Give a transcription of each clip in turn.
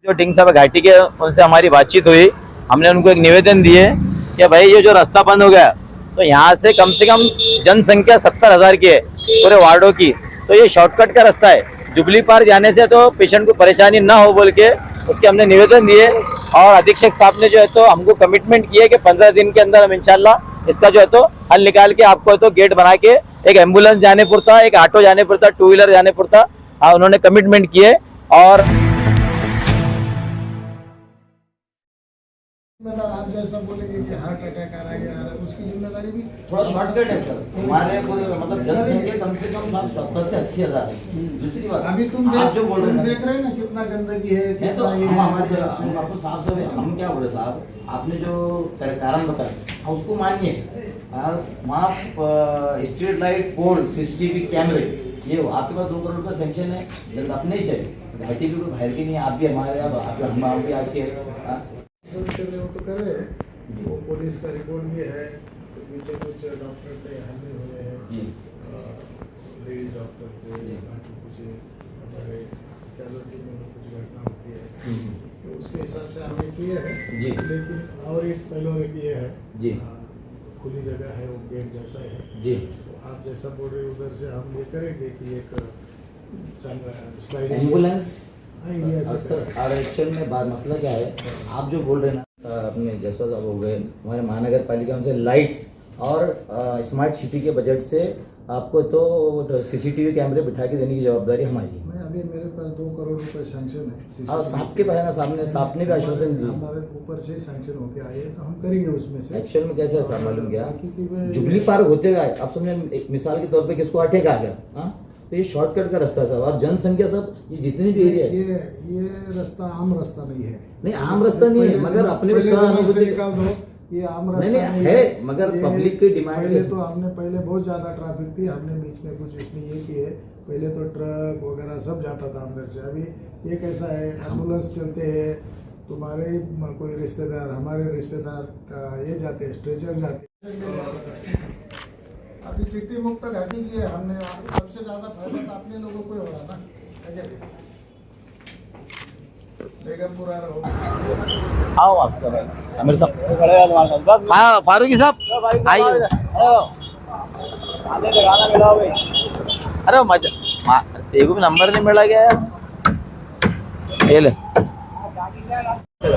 जो ढिंग साहब घाटी के उनसे हमारी बातचीत हुई, हमने उनको एक निवेदन दिए कि भाई ये जो रास्ता बंद हो गया तो यहाँ से कम जनसंख्या 70,000 की है पूरे वार्डों की, तो ये शॉर्टकट का रास्ता है, जुबली पार जाने से तो पेशेंट को परेशानी ना हो बोल के उसके हमने निवेदन दिए। और अधीक्षक साहब ने जो है तो हमको कमिटमेंट किए कि 15 दिन के अंदर हम इंशाल्लाह इसका जो है तो हल निकाल के आपको तो गेट बना के एक एम्बुलेंस जाने पड़ता, एक ऑटो जाने पड़ता, 2 व्हीलर जाने पड़ता, उन्होंने कमिटमेंट किए। और आप जैसा बोलेंगे कि हार्ट अटैक आ रहा है, उसकी जिम्मेदारी भी थोड़ा शॉर्टकट है सर हमारे पूरे मतलब जनसंख्या कम से कम 70 से 80,000 है। दूसरी बात अभी तुम जो बोल रहे हैं देख रहे हैं ना कितना गंदगी है, नहीं तो हम आपको साफ साफ हम क्या बोले साहब, आपने जो कारण बताया उसको मानिए, वहाँ स्ट्रीट लाइट पोल सीसीटीवी कैमरे ये आपके पास 2 करोड़ का सेंक्शन है, जब अपने से घाटी भी कोई बाहर की नहीं, आप भी हमारे हम भी आपके तो करे। वो पुलिस का रिपोर्ट भी है, तो पीछे कुछ डॉक्टर पे हमले हुए हैं, लेडीज डॉक्टर पे, बाकी कुछ हमारे कैजुअलिटी में कुछ घटना होती है, तो उसके हिसाब से हमने किए हैं। लेकिन और एक पहले किए है खुली जगह है, वो गेट जैसा है जी, तो आप जैसा बोल रहे उधर से हम ये करेंगे कि एक स्लाइडिंग एम्बुलेंस और एक्चुअल में बात मसला क्या है, आप जो बोल रहे हैं ना अपने जैसा साहब हो गए हमारे महानगर पालिका से लाइट्स और स्मार्ट सिटी के बजट से आपको तो सीसीटीवी कैमरे बिठा के देने की जवाबदारी हमारी है। अभी मेरे पास 2 करोड़ रुपए सैंक्शन है और साहब के पास है ना, साहब ने भी आश्वासन दिया हमारे ऊपर से सैंक्शन होके आए, तो हम करेंगे उसमें से। एक्चुअल में कैसे है मालूम क्या, जुबली पार्क होते हुए आप समझे, एक मिसाल के तौर पे किसको अटैक आ गया, तो ये शॉर्टकट का रास्ता था और जनसंख्या सब ये जितनी भी एरिया है ये रास्ता आम रास्ता नहीं है। नहीं आम रास्ता नहीं है, मगर अपने निकाल दो, ये आम रास्ता नहीं है, मगर पब्लिक की डिमांड पहले तो हमने बहुत ज्यादा ट्रैफिक थी, हमने बीच में कुछ इसमें ये किए, पहले तो ट्रक वगैरह सब जाता था अंदर से। अभी ये कैसा है, एम्बुलेंस चलते हैं, तुम्हारे कोई रिश्तेदार हमारे रिश्तेदार ये जाते हैं, स्ट्रेचर जाते हैं। अभी चिट्ठी मुक्त घाटी की है हमने, सबसे ज्यादा फायदा तो अपने लोगों को हो रहा ना, बेगमपुरा रहो। आओ आप मेरे साथ, हाँ फारूकी साहब आइए। अरे मजा एक भी नंबर नहीं मिला गया यार, ये ले।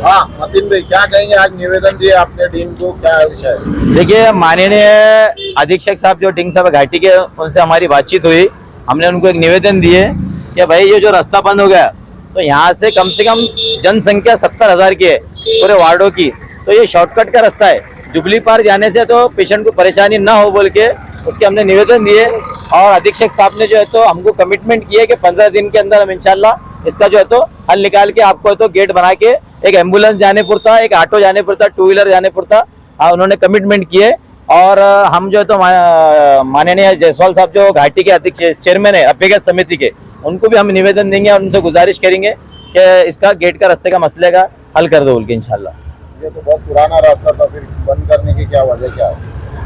हाँ मतीन भाई क्या कहेंगे, आज निवेदन दिए आपने डीन को, क्या विषय है? देखिए माननीय अधीक्षक साहब जो ढिंग साहब घाटी के उनसे हमारी बातचीत हुई, हमने उनको एक निवेदन दिए कि भाई ये जो रास्ता बंद हो गया तो यहाँ से कम जनसंख्या 70,000 की है पूरे वार्डों की, तो ये शॉर्टकट का रास्ता है, जुबली पार जाने से तो पेशेंट को परेशानी ना हो बोल के उसके हमने निवेदन दिए। और अधीक्षक साहब ने जो है तो हमको कमिटमेंट किए कि 15 दिन के अंदर हम इंशाल्लाह इसका जो है तो हल निकाल के आपको तो गेट बना के एक एम्बुलेंस जाने पड़ता, एक ऑटो जाने पड़ता, 2 व्हीलर जाने पड़ता, उन्होंने कमिटमेंट किए। और हम जो है तो माननीय जायसवाल साहब जो घाटी के अध्यक्ष चेयरमैन है अभ्यागत समिति के, उनको भी हम निवेदन देंगे और उनसे गुजारिश करेंगे कि इसका गेट का रास्ते का मसले का हल कर दो बोल के इंशाल्लाह। ये तो बहुत पुराना रास्ता था, फिर बंद करने की क्या वजह क्या है?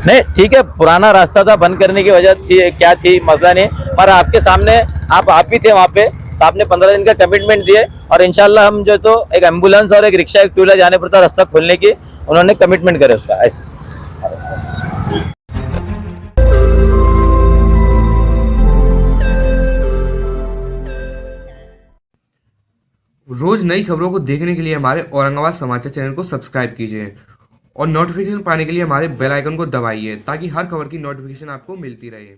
नहीं ठीक है, पुराना रास्ता था, बंद करने की वजह थी क्या थी मसला नहीं, पर आपके सामने आप भी थे वहाँ पे, साहब ने 15 दिन का कमिटमेंट दिए और इंशाल्लाह हम जो तो एक एम्बुलेंस और एक रिक्शा, एक 2 व्हीलर जाने पड़ता रास्ता खोलने की उन्होंने कमिटमेंट करे उसका ऐसे। रोज नई खबरों को देखने के लिए हमारे औरंगाबाद समाचार चैनल को सब्सक्राइब कीजिए और नोटिफिकेशन पाने के लिए हमारे बेल आइकन को दबाइए ताकि हर खबर की नोटिफिकेशन आपको मिलती रहे।